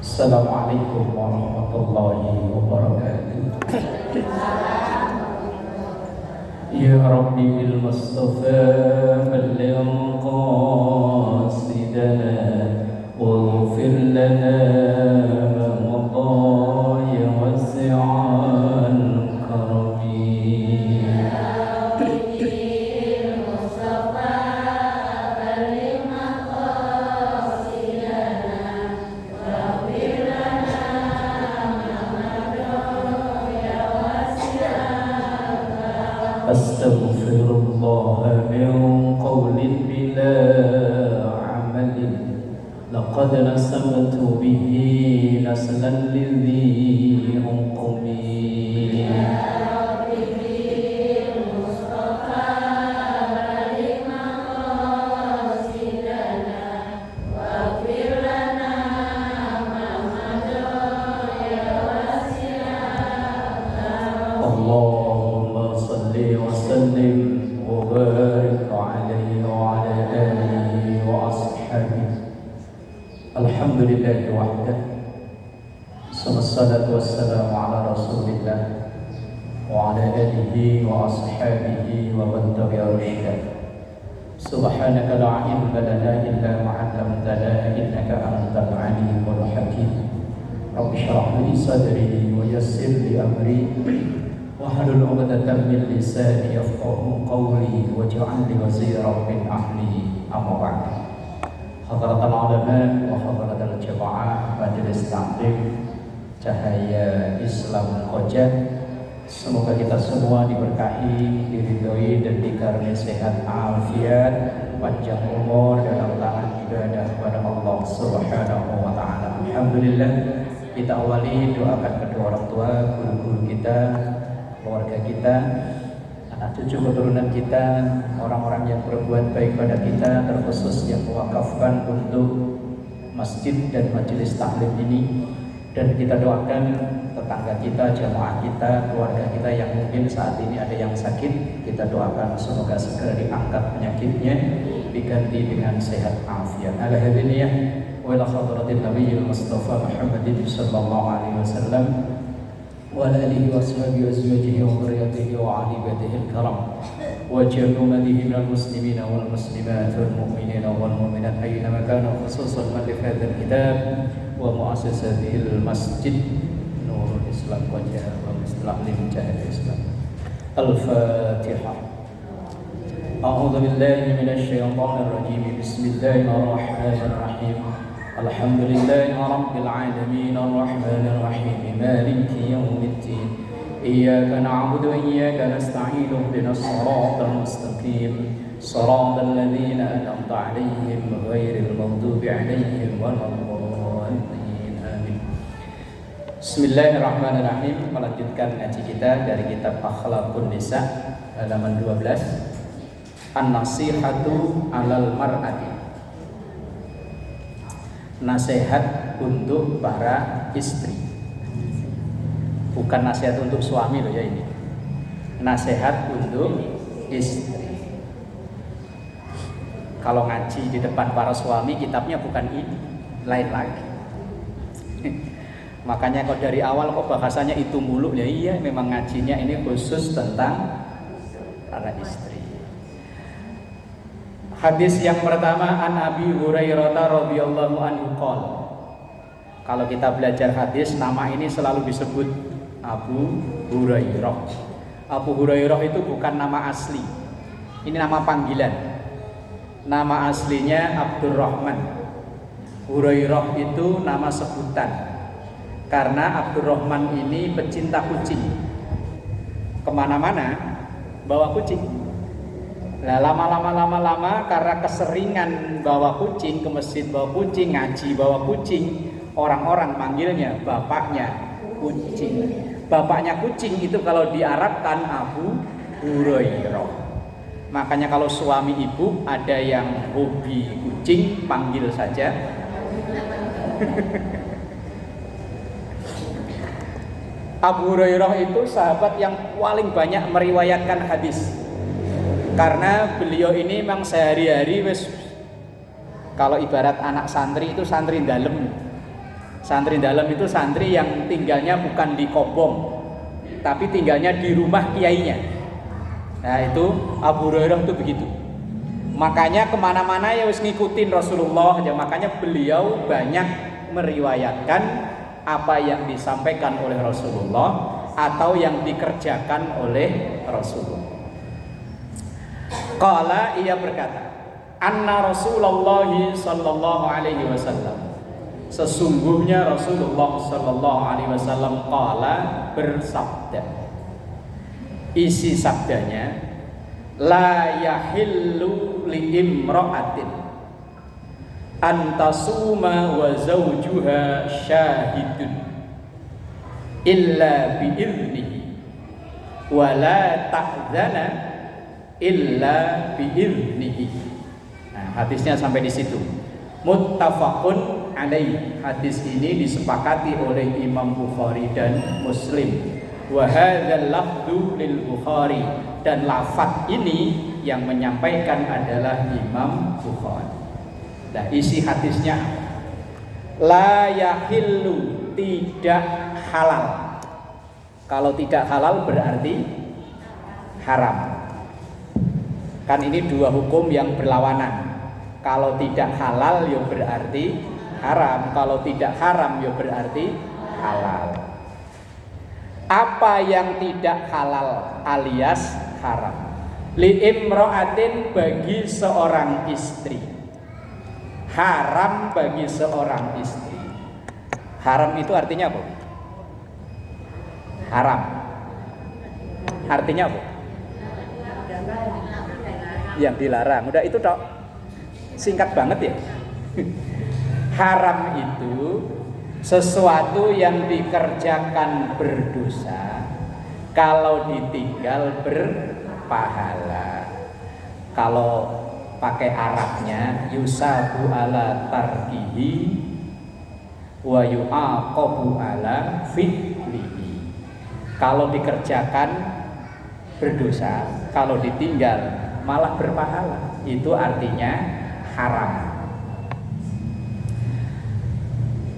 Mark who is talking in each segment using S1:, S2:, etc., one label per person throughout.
S1: Assalamualaikum warahmatullahi wabarakatuh. Ya Rabbi bil Mustafa balligh qasidana waghfir lana ma madha ya wasi'al karami. Astaghfirullah min qawlin bila amalin laqad nasabtu bihi naslan lidhi uqmi. Allahumma salli wa sallim wa barik alaihi wa ala alihi wa ashabihi. Alhamdulillahi wahdah. Wassalatu wassalamu ala rasulillah wa ala alihi wa ashabihi wa man tabi'a rusyadah. Subhanaka la ilma lana illa ma 'allamtana innaka antal alimul hakim. Rabbi shrah li sadri wa yassir li amri wahlul 'uqdatam min lisani yafqahu qawli waj'al li waziran min ahli. Amma ba'd. Hadratal ulama wa hadratal jamaah majelis taklim Cahaya Islam Koja, semoga kita semua diberkahi, diridhoi dan dikaruniai sehat afiat, panjang umur dalam taat ibadah kepada Allah Subhanahu wa taala. Alhamdulillah, kita awali doakan kedua orang tua, guru-guru kita, keluarga kita, anak cucu keturunan kita, orang-orang yang berbuat baik pada kita, terkhusus yang mewakafkan untuk masjid dan majelis taklim ini. Dan kita doakan tetangga kita, jamaah kita, keluarga kita yang mungkin saat ini ada yang sakit, kita doakan semoga segera diangkat penyakitnya, diganti dengan sehat afiat. Ala hadiniyah wa ila hadratin nabiyil mustafa Muhammadin sallallahu alaihi wasallam wa ala alihi wa sahbihi wa azwajihi wa dhurriyyatihi wa ahli baitihi al-karam wa jami'i minal muslimina wal muslimat wal mu'minina wal mu'minat ayyana makana, khususan man li hadzal kitab wa mu'assasatihil masjid Nurul Islam Koja wa Muslim Cahaya Islam. Al-Fatihah. A'udzu billahi minasy syaithanir rajim. Bismillahirrahmanirrahim. Alhamdulillahi rabbil alamin arrahmanir rahim maliki yaumiddin. Iyyaka na'budu wa iyyaka nasta'in ihdinas siratal mustaqim. Siratal ladzina an'amta 'alaihim ghairil maghdubi 'alaihim waladdallin. Amin. Bismillahirrahmanirrahim. Melanjutkan ngaji kita dari kitab Akhlaqun Nisa halaman 12. An-nasihatu 'alal mar'ati. Nasihat untuk para istri. Bukan nasihat untuk suami loh ya ini. Nasihat untuk istri. Kalau ngaji di depan para suami kitabnya bukan ini, lain lagi. Makanya kok dari awal kok bahasanya itu mulu ya, iya memang ngajinya ini khusus tentang para istri. Hadis yang pertama, an Abi Hurairah radhiyallahu anhu qala. Kalau kita belajar hadis, nama ini selalu disebut Abu Hurairah. Abu Hurairah itu bukan nama asli. Ini nama panggilan. Nama aslinya Abdurrahman. Hurairah itu nama sebutan. Karena Abdurrahman ini pecinta kucing. Kemana-mana bawa kucing. Nah, lama-lama karena keseringan bawa kucing ke masjid, bawa kucing, ngaji bawa kucing, orang-orang manggilnya bapaknya kucing. Bapaknya kucing itu kalau diarabkan Abu Hurairah. Makanya kalau suami ibu ada yang hobi kucing, panggil saja Abu Hurairah itu sahabat yang paling banyak meriwayatkan hadis. Karena beliau ini memang sehari-hari wis, kalau ibarat anak santri itu santri dalem. Santri dalam itu santri yang tinggalnya bukan di kobong, tapi tinggalnya di rumah kiainya. Nah itu Abu Hurairah itu begitu. Makanya kemana-mana ya harus ngikutin Rasulullah aja. Makanya beliau banyak meriwayatkan apa yang disampaikan oleh Rasulullah atau yang dikerjakan oleh Rasulullah. Qala, ia berkata, anna Rasulullah sallallahu alaihi wasallam, sesungguhnya Rasulullah sallallahu alaihi wasallam qala, bersabda. Isi sabdanya, la yahillu li imra'atin antasuma wa zawjuha syahidun illa bi'idnihi wa la ta'zana illa bi'idnihi. Nah, hadisnya sampai di situ. Muttafaqun alaih. Hadis ini disepakati oleh Imam Bukhari dan Muslim. Wa hadzal lafdzu lil Bukhari, dan lafaz ini yang menyampaikan adalah Imam Bukhari. Nah, isi hadisnya la yahillu, tidak halal. Kalau tidak halal berarti haram. Kan ini dua hukum yang berlawanan. Kalau tidak halal ya berarti haram. Kalau tidak haram ya berarti halal. Apa yang tidak halal alias haram? Li imra'atin, bagi seorang istri. Haram bagi seorang istri. Haram itu artinya apa? Haram. Artinya apa? Yang dilarang. Udah itu tok. Singkat banget ya. Haram itu sesuatu yang dikerjakan berdosa, kalau ditinggal berpahala. Kalau pakai Arabnya yusabu ala tarkihi wa yu'aqabu ala fi'lihi. Kalau dikerjakan berdosa, kalau ditinggal malah berpahala. Itu artinya haram.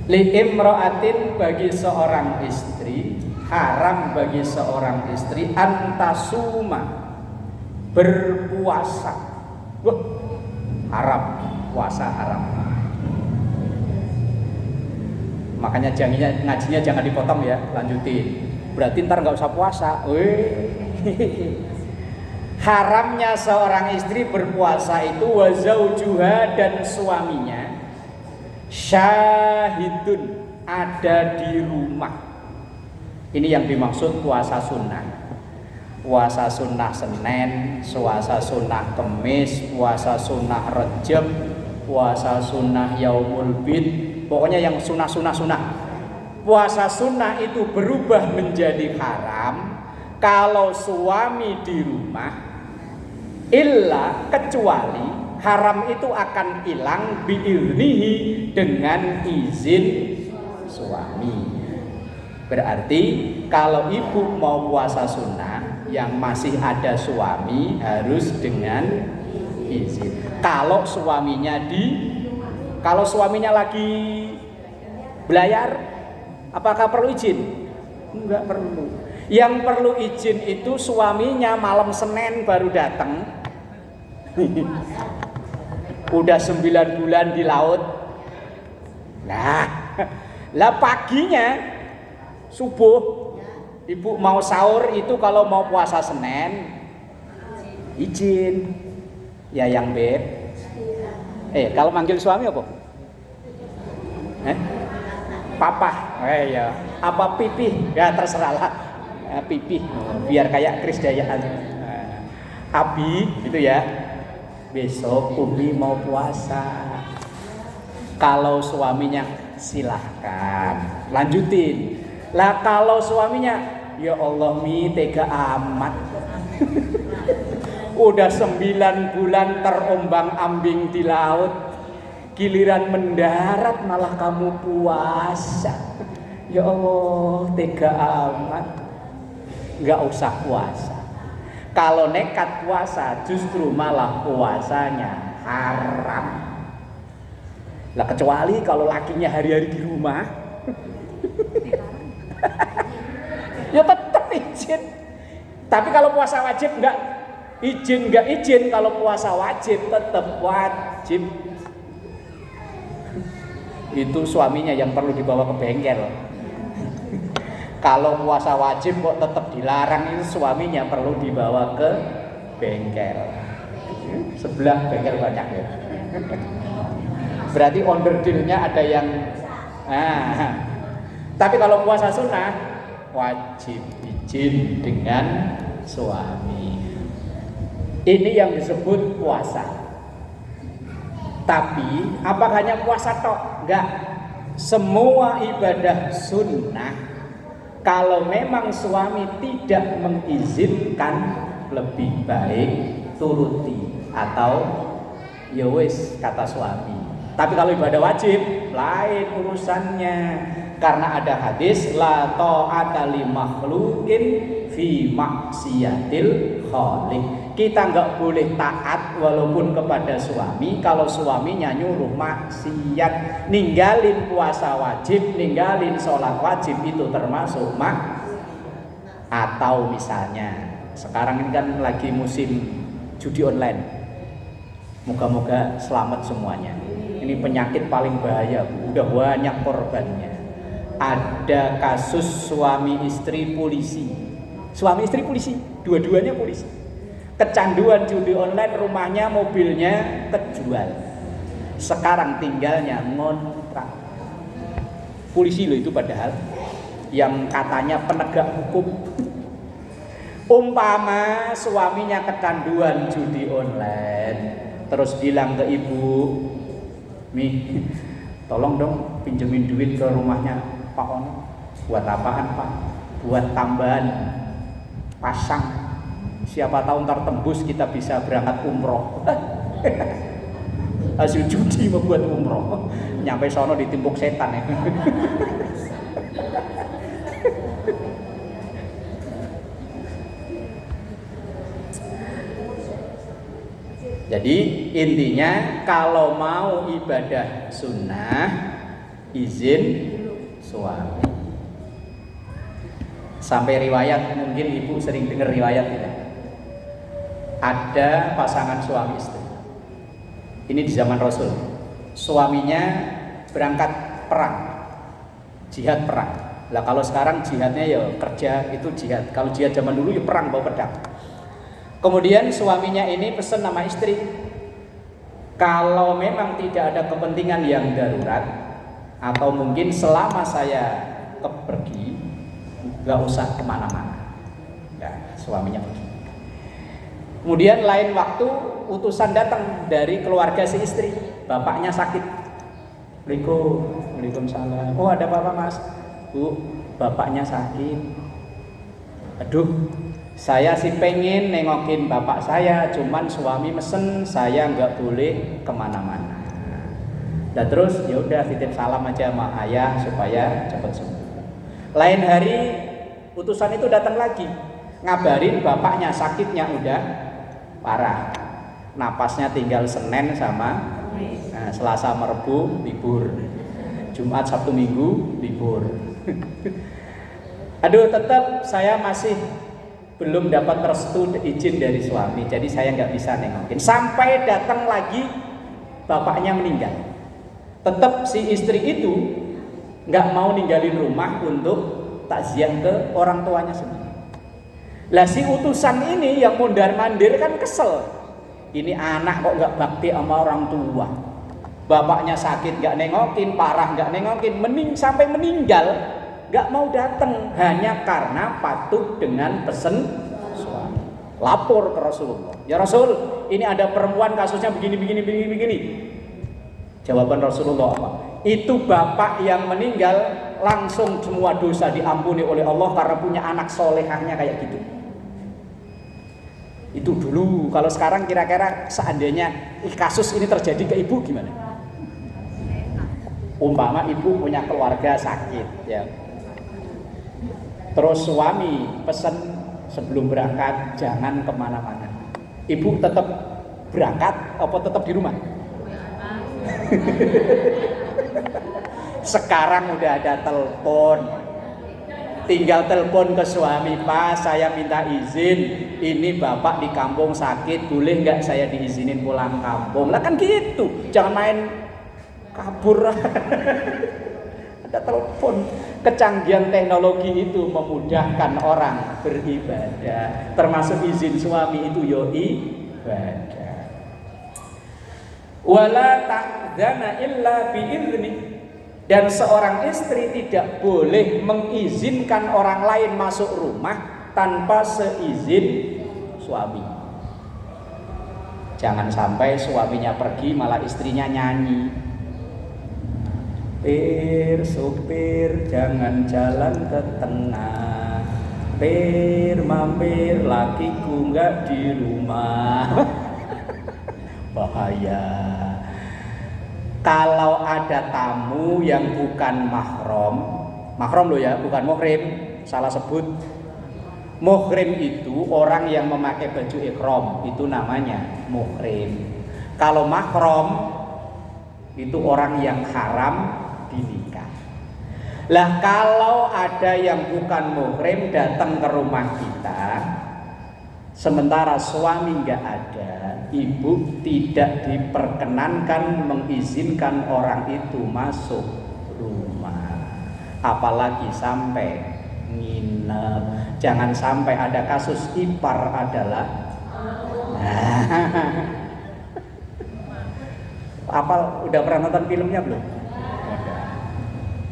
S1: Li imra'atin, bagi seorang istri, haram bagi seorang istri antasuma, berpuasa. Wah, haram, puasa haram. Makanya ngajinya jangan dipotong ya, lanjutin. Berarti ntar nggak usah puasa. Haramnya seorang istri berpuasa itu wa zaujuha, dan suaminya syahidun, ada di rumah. Ini yang dimaksud puasa sunnah. Puasa sunnah Senin, puasa sunnah Kemis, puasa sunnah Rejab, puasa sunnah Yaumul Bid. Pokoknya yang sunnah. Puasa sunnah itu berubah menjadi haram kalau suami di rumah, illa, kecuali haram itu akan hilang bi'idnihi, dengan izin suami. Berarti kalau ibu mau puasa sunnah yang masih ada suami harus dengan izin. Kalau suaminya lagi belayar, apakah perlu izin? Enggak perlu. Yang perlu izin itu suaminya malam Senin baru datang. Udah 9 bulan di laut. Lah paginya subuh ibu mau sahur itu, kalau mau puasa Senin izin. Ya yang beb. Kalau manggil suami apa? Papa. Ya. Apa pipih? Ya terserah lah. Pipih. Biar kayak Krisdayaan. Abi gitu ya. Besok Umi mau puasa. Kalau suaminya silahkan lanjutin. Lah kalau suaminya, ya Allah Mi tega amat. Udah 9 bulan terombang-ambing di laut, giliran mendarat malah kamu puasa. Ya Allah tega amat. Gak usah puasa. Kalau nekat puasa justru malah puasanya haram. Lah kecuali kalau lakinya hari-hari di rumah, Ya tetap izin. Tapi kalau puasa wajib enggak izin. Kalau puasa wajib tetap wajib. Itu suaminya yang perlu dibawa ke bengkel. Kalau puasa wajib kok tetap dilarang, itu suaminya perlu dibawa ke bengkel. Sebelah bengkel banyak ya. Berarti onderdilnya ada yang tapi kalau puasa sunnah wajib izin dengan suami. Ini yang disebut puasa. Tapi apa hanya puasa tok? Enggak. Semua ibadah sunnah kalau memang suami tidak mengizinkan, lebih baik turuti atau ya wis kata suami. Tapi kalau ibadah wajib lain urusannya. Karena ada hadis la ta'ata li makhluqin fi maksiatil khaliq. Kita enggak boleh taat walaupun kepada suami kalau suaminya nyuruh maksiat. Ninggalin puasa wajib, ninggalin sholat wajib itu termasuk atau misalnya sekarang ini kan lagi musim judi online. Moga-moga selamat semuanya. Ini penyakit paling bahaya, udah banyak korbannya. Ada kasus suami istri polisi. Suami istri polisi, dua-duanya polisi. Kecanduan judi online, rumahnya, mobilnya kejual. Sekarang tinggalnya ngontrak. Polisi loh itu padahal yang katanya penegak hukum. Umpama suaminya kecanduan judi online, terus bilang ke ibu, "Mi, tolong dong pinjemin duit ke rumahnya Pak Ono." "Buat apaan Pak?" "Buat tambahan pasang. Siapa tahu ntar tembus kita bisa berangkat umroh." Hasil judi membuat umroh. Nyampe sono ditimpuk setan ya. Jadi intinya kalau mau ibadah sunnah izin suami. Sampai riwayat, mungkin ibu sering dengar riwayat tidak? Ada pasangan suami istri. Ini di zaman Rasul. Suaminya berangkat perang, jihad perang. Lah kalau sekarang jihadnya ya kerja itu jihad. Kalau jihad zaman dulu ya perang bawa pedang. Kemudian suaminya ini pesan nama istri, kalau memang tidak ada kepentingan yang darurat atau mungkin selama saya pergi nggak usah kemana-mana. Ya, suaminya pergi. Kemudian lain waktu utusan datang dari keluarga si istri, bapaknya sakit. Waalaikumsalam. Oh ada apa Mas? Bu, bapaknya sakit. Aduh, saya sih pengen nengokin bapak saya, cuman suami mesen saya nggak boleh kemana-mana. Dan terus ya udah titip salam aja sama ayah supaya cepat sembuh. Lain hari utusan itu datang lagi, ngabarin bapaknya sakitnya udah parah, napasnya tinggal Senin sama Selasa Rabu libur, Jumat Sabtu Minggu libur. Aduh, tetap saya masih belum dapat restu izin dari suami, jadi saya nggak bisa nengokin. Sampai datang lagi bapaknya meninggal, tetap si istri itu nggak mau ninggalin rumah untuk takziah ke orang tuanya sendiri. Lah si utusan ini yang mondar-mandir kan kesel. Ini anak kok nggak bakti sama orang tua. Bapaknya sakit nggak nengokin, parah nggak nengokin, sampai meninggal nggak mau datang hanya karena patuh dengan pesen suami. Lapor ke Rasulullah. Ya Rasul, ini ada perempuan kasusnya begini. Jawaban Rasulullah apa? Itu bapak yang meninggal langsung semua dosa diampuni oleh Allah karena punya anak solehahnya kayak gitu. Itu dulu. Kalau sekarang kira-kira seandainya kasus ini terjadi ke ibu gimana? Umpama ibu punya keluarga sakit ya, terus suami pesan sebelum berangkat jangan kemana-mana, ibu tetap berangkat apa tetap di rumah? Sekarang udah ada telepon. Tinggal telepon ke suami, Pak, saya minta izin, ini bapak di kampung sakit, boleh nggak saya diizinin pulang kampung? Lah kan gitu, jangan main kabur. Ada telepon. Kecanggihan teknologi itu memudahkan orang beribadah, termasuk izin suami itu yo ibadah. Wala ta'dzana illa bi'izni. Dan seorang istri tidak boleh mengizinkan orang lain masuk rumah tanpa seizin suami. Jangan sampai suaminya pergi malah istrinya nyanyi. Supir jangan jalan ke tengah. Mampir lakiku nggak di rumah. Bahaya. Kalau ada tamu yang bukan mahram loh ya, bukan muhrim, salah sebut. Muhrim itu orang yang memakai baju ihram, itu namanya muhrim. Kalau mahram itu orang yang haram dinikah. Lah kalau ada yang bukan muhrim datang ke rumah kita, sementara suami nggak ada, ibu tidak diperkenankan mengizinkan orang itu masuk rumah, apalagi sampai nginep. Jangan sampai ada kasus ipar adalah apa udah pernah nonton filmnya belum?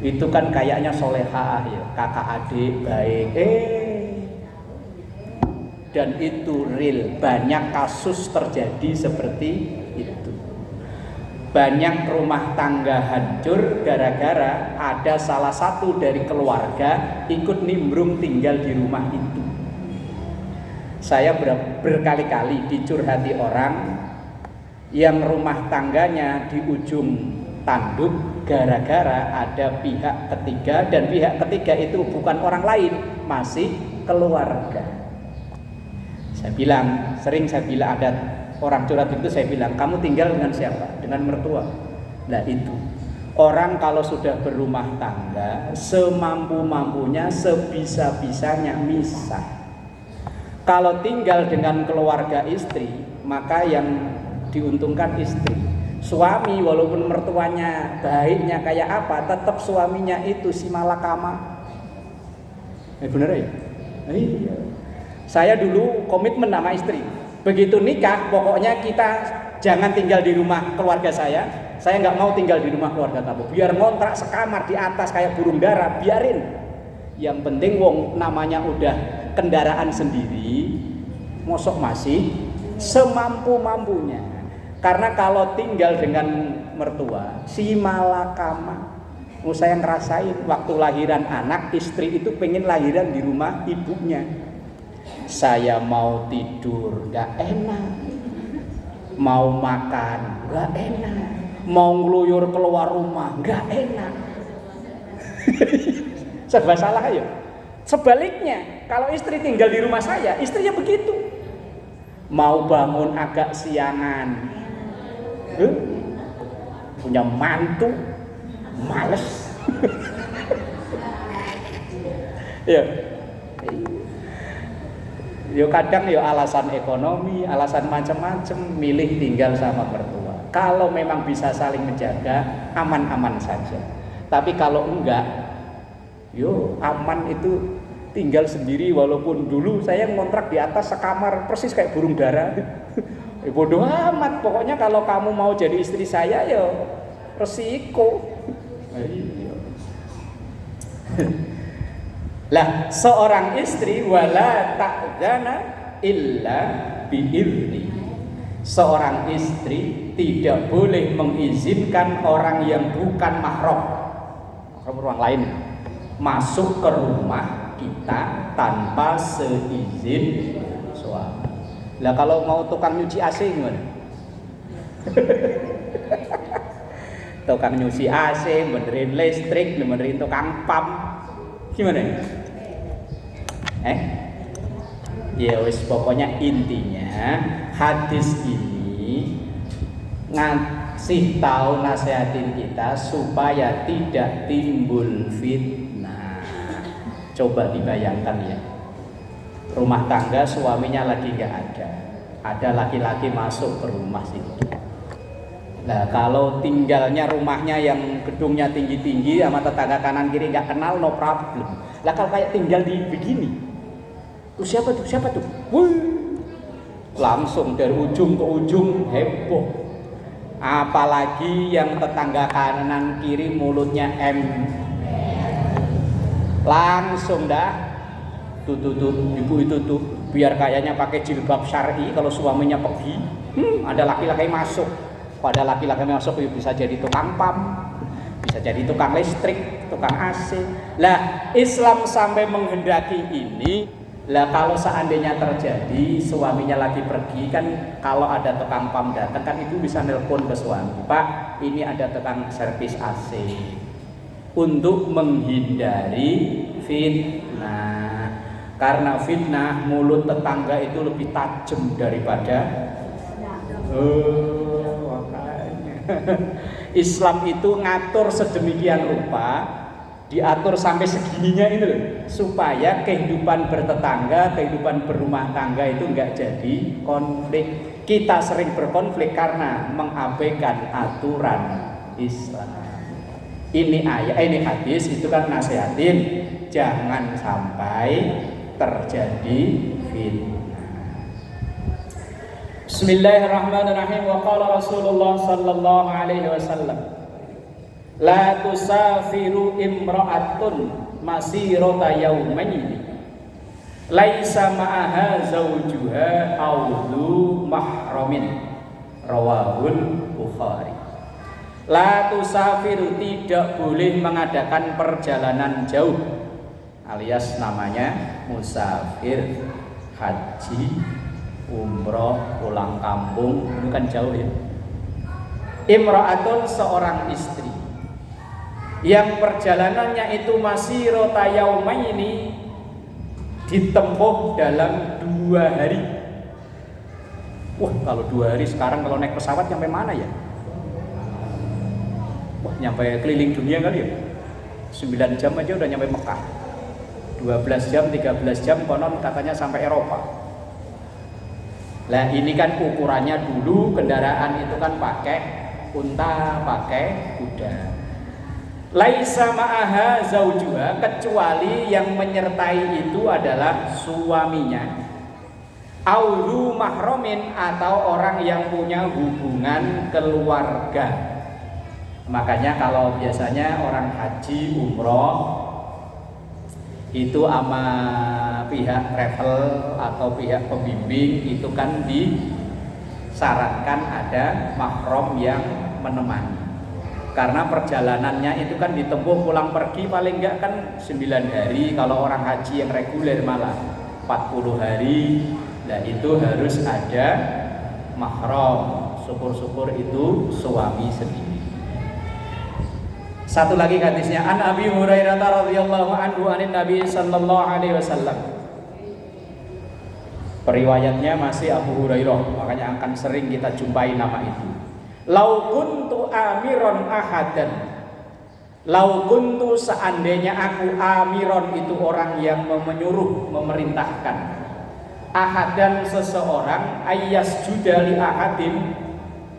S1: Itu kan kayaknya solehah ya, kakak adik baik. Dan itu real, banyak kasus terjadi seperti itu. Banyak rumah tangga hancur gara-gara ada salah satu dari keluarga ikut nimbrung tinggal di rumah itu. Saya berkali-kali dicurhati orang yang rumah tangganya di ujung tanduk gara-gara ada pihak ketiga, dan pihak ketiga itu bukan orang lain, masih keluarga. Sering saya bilang ada orang curhat itu, saya bilang, kamu tinggal dengan siapa? Dengan mertua. Nah itu, orang kalau sudah berumah tangga, semampu-mampunya, sebisa-bisanya misah. Kalau tinggal dengan keluarga istri, maka yang diuntungkan istri. Suami walaupun mertuanya baiknya kayak apa, tetap suaminya itu si malakama. Bener ya? Iya. Saya dulu komitmen sama istri. Begitu nikah, pokoknya kita jangan tinggal di rumah keluarga saya. Saya nggak mau tinggal di rumah keluarga kamu. Biar ngontrak sekamar di atas kayak burung dara, biarin. Yang penting wong namanya udah kendaraan sendiri, mosok masih semampu-mampunya. Karena kalau tinggal dengan mertua, si malakama. Saya ngerasain waktu lahiran anak, istri itu pengen lahiran di rumah ibunya. Saya mau tidur gak enak, mau makan gak enak, mau ngeluyur keluar rumah gak enak. Serba salah ya. Sebaliknya, kalau istri tinggal di rumah saya, istrinya begitu. Mau bangun agak siangan, punya mantu, males. Ya. Yo kadang yo alasan ekonomi, alasan macam-macam, milih tinggal sama mertua. Kalau memang bisa saling menjaga, aman-aman saja. Tapi kalau enggak, yo aman itu tinggal sendiri. Walaupun dulu saya ngontrak di atas sekamar persis kayak burung dara. Bodoh amat, pokoknya kalau kamu mau jadi istri saya yo resiko. Lah seorang istri wala ta'dzana illa bi'izni. Seorang istri tidak boleh mengizinkan orang yang bukan mahram, orang lain, masuk ke rumah kita tanpa seizin suami. Lah kalau mau tukang nyuci AC gimana? Tukang nyuci AC, benerin listrik, benerin tukang pam, gimana? Ya wis, pokoknya intinya hadis ini ngasih tahu nasihatin kita supaya tidak timbul fitnah. Coba dibayangkan ya, rumah tangga suaminya lagi nggak ada laki-laki masuk ke rumah situ. Nah kalau tinggalnya rumahnya yang gedungnya tinggi-tinggi sama tetangga kanan kiri nggak kenal, no problem. Lah kalau kayak tinggal di begini, tuh siapa tuh? Wuh, langsung dari ujung ke ujung heboh. Apalagi yang tetangga kanan kiri mulutnya langsung dah tuh ibu itu tuh biar kayaknya pakai jilbab syar'i, kalau suaminya pergi ada laki-laki masuk. Pada laki-laki masuk bisa jadi tukang pam, bisa jadi tukang listrik, tukang AC. Lah Islam sampai menghendaki ini. Lah kalau seandainya terjadi suaminya lagi pergi, kan kalau ada tukang pam datang kan ibu bisa nelpon ke suami, Pak ini ada tukang servis AC, untuk menghindari fitnah. Karena fitnah mulut tetangga itu lebih tajam daripada makanya Islam itu ngatur sedemikian rupa, diatur sampai segininya ini loh, supaya kehidupan bertetangga, kehidupan berumah tangga itu enggak jadi konflik. Kita sering berkonflik karena mengabaikan aturan Islam. Ini ayat, ini hadis itu kan nasihatin jangan sampai terjadi fitnah. Bismillahirrahmanirrahim. Wa qala Rasulullah sallallahu alaihi wasallam, la tusafiru imra'atun masirata yaumaini laisa ma'aha zawjuha audhu mahramin, rawahul Bukhari. La tusafiru, tidak boleh mengadakan perjalanan jauh, alias namanya musafir, haji, umroh, pulang kampung, itu kan jauh ya. Imra'atun, seorang istri yang perjalanannya itu masirata yaumaini, ditempuh dalam 2 hari. Wah kalau 2 hari sekarang kalau naik pesawat sampai mana ya? Wah nyampe keliling dunia kali ya. 9 jam aja udah nyampe Mekah. 12 jam, 13 jam konon katanya sampai Eropa. Lah ini kan ukurannya dulu kendaraan itu kan pakai unta, pakai kuda. Laisa ma'aha zaujuha, kecuali yang menyertai itu adalah suaminya. Aulu mahromin, atau orang yang punya hubungan keluarga. Makanya kalau biasanya orang haji umroh itu sama pihak travel atau pihak pembimbing itu kan disarankan ada mahram yang menemani. Karena perjalanannya itu kan ditempuh pulang pergi paling enggak kan 9 hari, kalau orang haji yang reguler malah 40 hari. Nah itu harus ada mahram, syukur-syukur itu suami sendiri. Satu lagi hadisnya, an Abi Hurairah radhiyallahu anhu anin Nabi sallallahu alaihi wasallam. Periwayatnya masih Abu Hurairah, makanya akan sering kita jumpai nama itu. Lau kuntu amiron ahadan, lau kuntu, seandainya aku amiron itu orang yang menyuruh, memerintahkan, ahadan seseorang, ayas judali ahadin,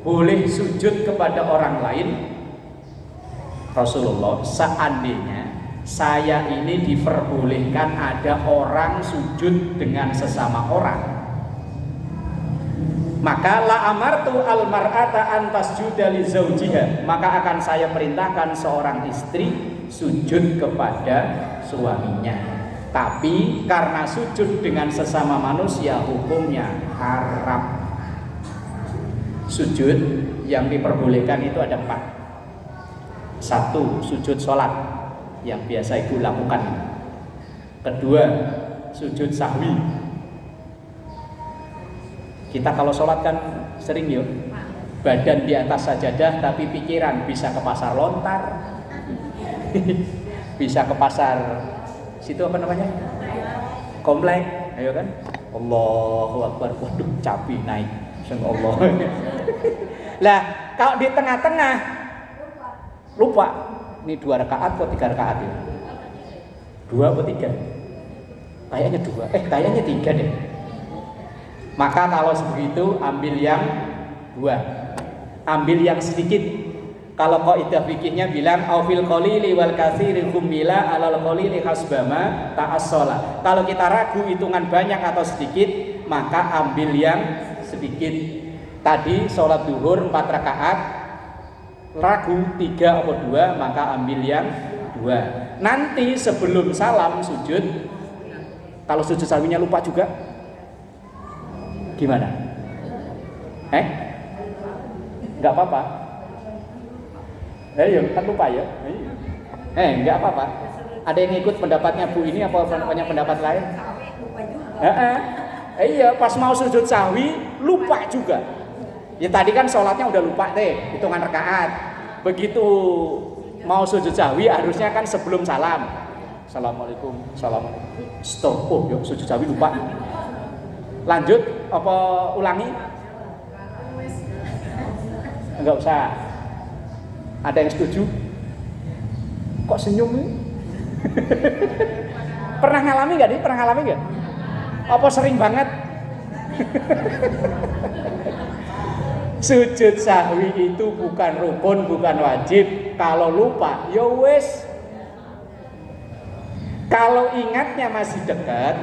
S1: boleh sujud kepada orang lain. Rasulullah, seandainya saya ini diperbolehkan ada orang sujud dengan sesama orang, maka la amartu al mar'ata an tasjuda li zaujiha, maka akan saya perintahkan seorang istri sujud kepada suaminya. Tapi karena sujud dengan sesama manusia hukumnya haram. Sujud yang diperbolehkan itu ada 4. 1. Sujud sholat yang biasa ibu lakukan. 2. Sujud sahwi. Kita kalau sholat kan sering yuk, badan di atas sajadah tapi pikiran bisa ke pasar lontar, bisa ke pasar situ apa namanya, komplek, ayo kan, Allahu Akbar, waduh capi naik, Allah. Lah, kalau di tengah-tengah lupa. Ini 2 rakaat atau 3 rakaat ya? 2 atau 3? Kayaknya 2. Kayaknya 3 deh. Maka kalau begitu ambil yang 2. Ambil yang sedikit. Kalau kaidah fikihnya bilang aufil qalili wal katsiri humila alal qalili hasbama ta'assola. Kalau kita ragu hitungan banyak atau sedikit, maka ambil yang sedikit. Tadi sholat duhur 4 rakaat, ragu 3 atau 2, maka ambil yang 2. Nanti sebelum salam sujud, kalau sujud sahwinya lupa juga, gimana? Enggak apa-apa. Kan lupa ya. Enggak apa-apa. Ada yang ikut pendapatnya Bu ini apa punya pendapat lain? Iya, pas mau sujud sahwi lupa juga. Ya tadi kan sholatnya udah lupa deh, hitungan rakaat. Begitu mau sujud sahwi harusnya kan sebelum salam. Assalamualaikum, assalamualaikum. Stop, yuk sujud sahwi lupa. Lanjut apa ulangi? Enggak usah. Ada yang setuju? Kok senyum nih? Pernah ngalami nggak nih? Pernah ngalami nggak? Apa sering banget? Sujud sahwi itu bukan rukun, bukan wajib. Kalau lupa, ya wes. Kalau ingatnya masih dekat,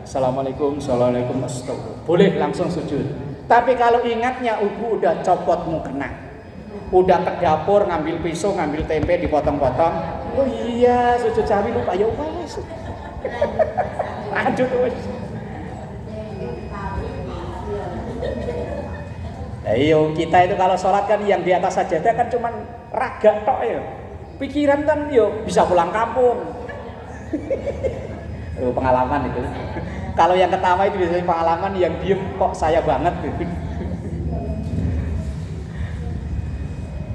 S1: assalamualaikum, assalamualaikum, astagfirullah, boleh langsung sujud. Tapi kalau ingatnya ibu udah copot mukena, udah ke dapur ngambil pisau, ngambil tempe dipotong-potong. Oh iya, sujud sahwi lupa, ya wes. Lanjut wes. Ayo kita itu kalau sholat kan yang di atas sajadah kan cuman raga tok ya. Pikiran kan yo bisa pulang kampung. Pengalaman itu. Kalau yang ketawa itu biasanya pengalaman, yang diem kok saya banget.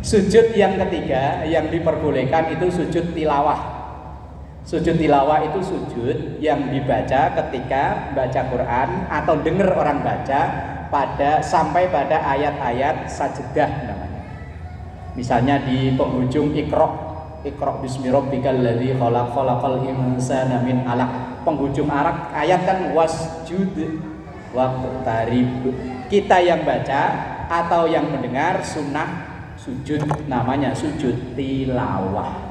S1: Sujud yang ketiga yang diperbolehkan itu sujud tilawah. Sujud tilawah itu sujud yang dibaca ketika baca Quran atau dengar orang baca sampai pada ayat-ayat sajdah namanya. Misalnya di penghujung Iqra bismi rabbikal ladzi khalaq khalaqal insana min 'alaq. Penghujung ayat kan wasjud waqtarib. Kita yang baca atau yang mendengar sunnah sujud, namanya sujud tilawah.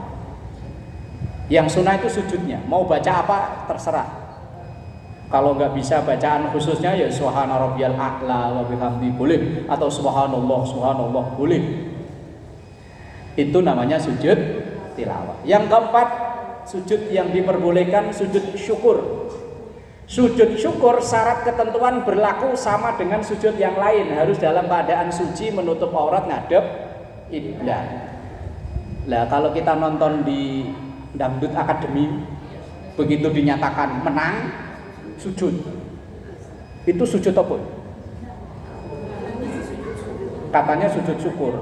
S1: Yang sunnah itu sujudnya, mau baca apa terserah. Kalau nggak bisa bacaan khususnya ya subhana rabbiyal a'la wa bihamdi boleh, atau subhanallah boleh. Itu namanya sujud tilawah. Yang keempat, sujud yang diperbolehkan sujud syukur. Sujud syukur syarat ketentuan berlaku sama dengan sujud yang lain, harus dalam keadaan suci, menutup aurat, ngadep kiblat. Lah kalau kita nonton di Dangdut Academy, begitu dinyatakan menang, sujud. Itu sujud apa? Katanya sujud syukur.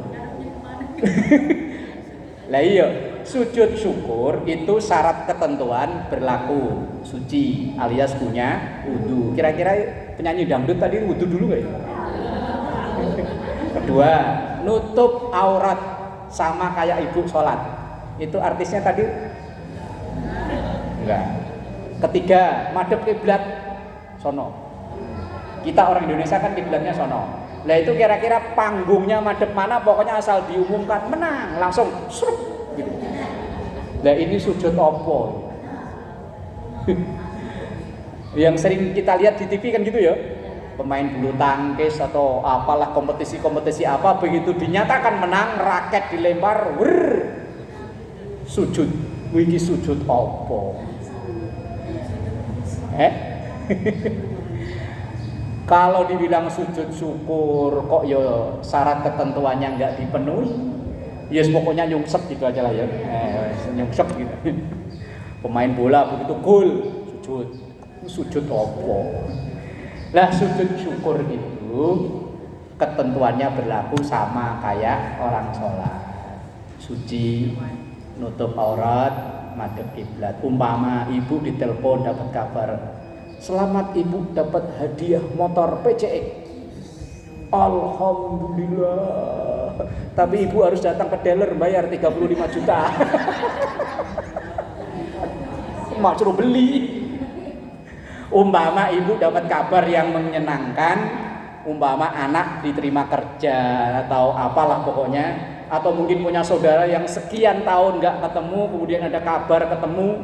S1: Lah iya, sujud syukur itu syarat ketentuan berlaku suci alias punya wudu. Kira-kira penyanyi dangdut tadi wudu dulu nggak ya? Kedua, nutup aurat sama kayak ibu sholat. Itu artisnya tadi? Enggak. Ketiga, madhep kiblat sono. Kita orang Indonesia kan kiblatnya sono. Lah itu kira-kira panggungnya madhep mana, pokoknya asal diumumkan menang langsung srup gitu. Lah ini sujud opo? Yang sering kita lihat di TV kan gitu ya. Pemain bulu tangkis atau apalah kompetisi apa, begitu dinyatakan menang raket dilempar, sujud. Wiki sujud opo? Kalau dibilang sujud syukur kok ya syarat ketentuannya nggak dipenuhi, ya pokoknya nyungsep gitu aja lah ya, nyungsep gitu. Pemain bola begitu gol sujud opo? Lah sujud syukur itu ketentuannya berlaku sama kayak orang sholat, suci, nutup aurat, madhep kiblat. Umpama ibu ditelepon dapat kabar, selamat ibu dapat hadiah motor PCX. Alhamdulillah. Tapi ibu harus datang ke dealer bayar 35 juta. Mau suruh beli. Umpama ibu dapat kabar yang menyenangkan, umpama anak diterima kerja atau apalah pokoknya, atau mungkin punya saudara yang sekian tahun nggak ketemu, kemudian ada kabar ketemu.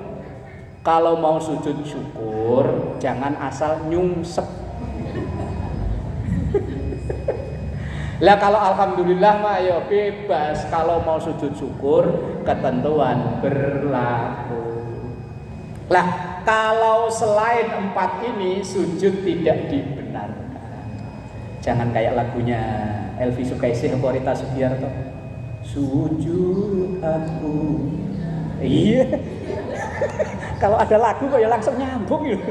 S1: Kalau mau sujud syukur, jangan asal nyungsep. Lah kalau alhamdulillah mah ya bebas. Kalau mau sujud syukur, ketentuan berlaku. Lah kalau selain 4 ini sujud tidak dibenarkan. Jangan kayak lagunya Elvi Sukaisih atau Rita Sugiarto. Sujud aku. Iya. Kalau ada lagu kok ya langsung nyambung gitu.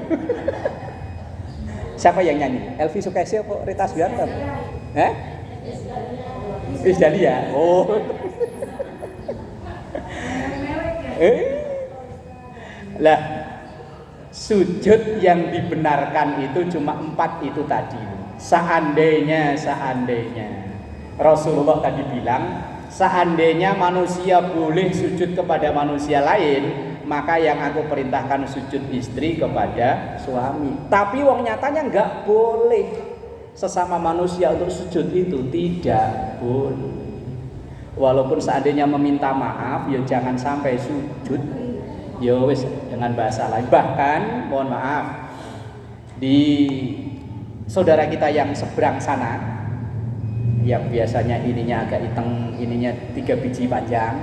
S1: Siapa yang nyanyi? Elvi Sukaisih atau Rita Sugiarto? Isdalia. Oh. Lah sujud yang dibenarkan itu cuma 4 itu tadi. Seandainya Rasulullah tadi bilang, seandainya manusia boleh sujud kepada manusia lain, maka yang aku perintahkan sujud istri kepada suami. Tapi wong nyatanya enggak boleh sesama manusia untuk sujud itu, tidak boleh. Walaupun seandainya meminta maaf, ya jangan sampai sujud. Ya wis, dengan bahasa lain. Bahkan mohon maaf, di saudara kita yang seberang sana, yang biasanya ininya agak hitam, ininya 3 biji panjang,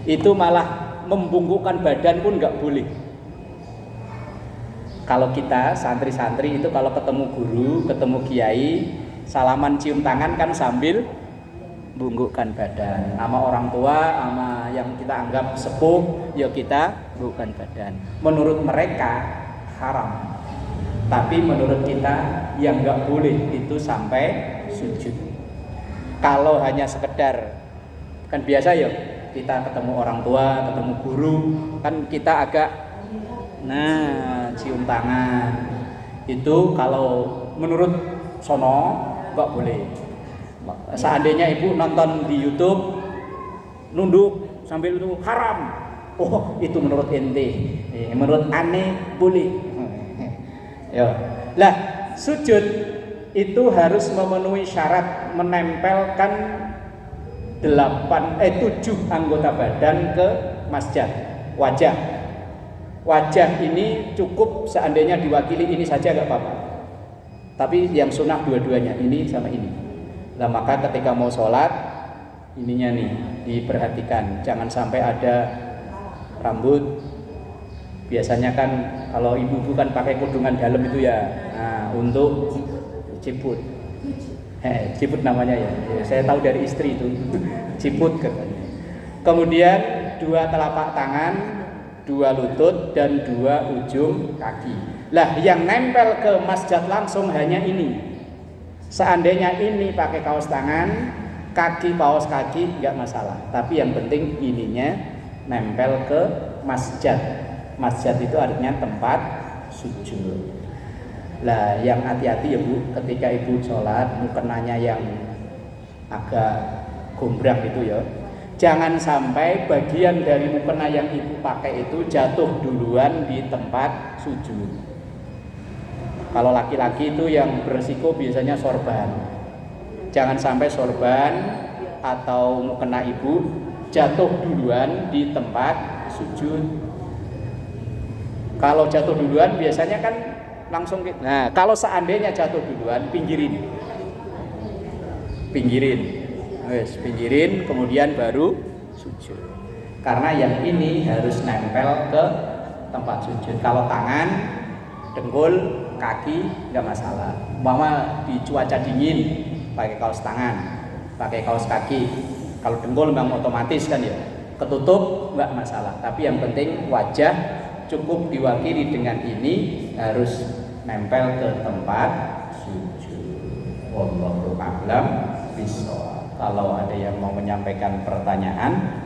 S1: itu malah membungkukkan badan pun nggak boleh. Kalau kita santri-santri itu kalau ketemu guru, ketemu kiai, salaman cium tangan kan sambil bungkukkan badan. Sama orang tua, sama yang kita anggap sepuh, ya kita bungkukkan badan. Menurut mereka haram. Tapi menurut kita yang nggak boleh itu sampai sujud. Kalau hanya sekedar, kan biasa ya kita ketemu orang tua, ketemu guru, kan kita agak cium tangan. Itu kalau menurut sono nggak boleh. Seandainya ibu nonton di YouTube nunduk sambil itu haram. Oh, itu menurut ente. Menurut aneh boleh. Ya. Lah, sujud itu harus memenuhi syarat menempelkan 7 anggota badan ke masjid. Wajah ini cukup seandainya diwakili ini saja enggak apa-apa. Tapi yang sunnah dua-duanya, ini sama ini. Nah, maka ketika mau sholat, ininya nih diperhatikan, jangan sampai ada rambut. Biasanya kan kalau ibu-ibu kan pakai kudungan dalam itu ya, untuk ciput. Ciput namanya ya. Saya tahu dari istri itu, ciput katanya. Kemudian 2 telapak tangan, 2 lutut dan 2 ujung kaki. Lah, yang nempel ke masjid langsung hanya ini. Seandainya ini pakai kaos tangan, kaki paus kaki nggak masalah. Tapi yang penting ininya nempel ke masjid. Masjid itu artinya tempat sujud. Lah, yang hati-hati ya Bu, ketika ibu sholat mukenanya yang agak gombrang itu ya, jangan sampai bagian dari mukena yang ibu pakai itu jatuh duluan di tempat sujud. Kalau laki-laki itu yang beresiko biasanya sorban. Jangan sampai sorban atau mukena ibu jatuh duluan di tempat sujud. Kalau jatuh duluan biasanya kan langsung. Nah, kalau seandainya jatuh duluan, pinggirin. Pinggirin, kemudian baru sujud. Karena yang ini harus nempel ke tempat sujud. Kalau tangan, dengkul, kaki nggak masalah. Mama di cuaca dingin pakai kaos tangan, pakai kaos kaki. Kalau dengkul memang otomatis kan ya, ketutup nggak masalah. Tapi yang penting wajah cukup diwakili dengan ini, harus nempel ke tempat sujud. Wallahu a'lam bishawab. Kalau ada yang mau menyampaikan pertanyaan,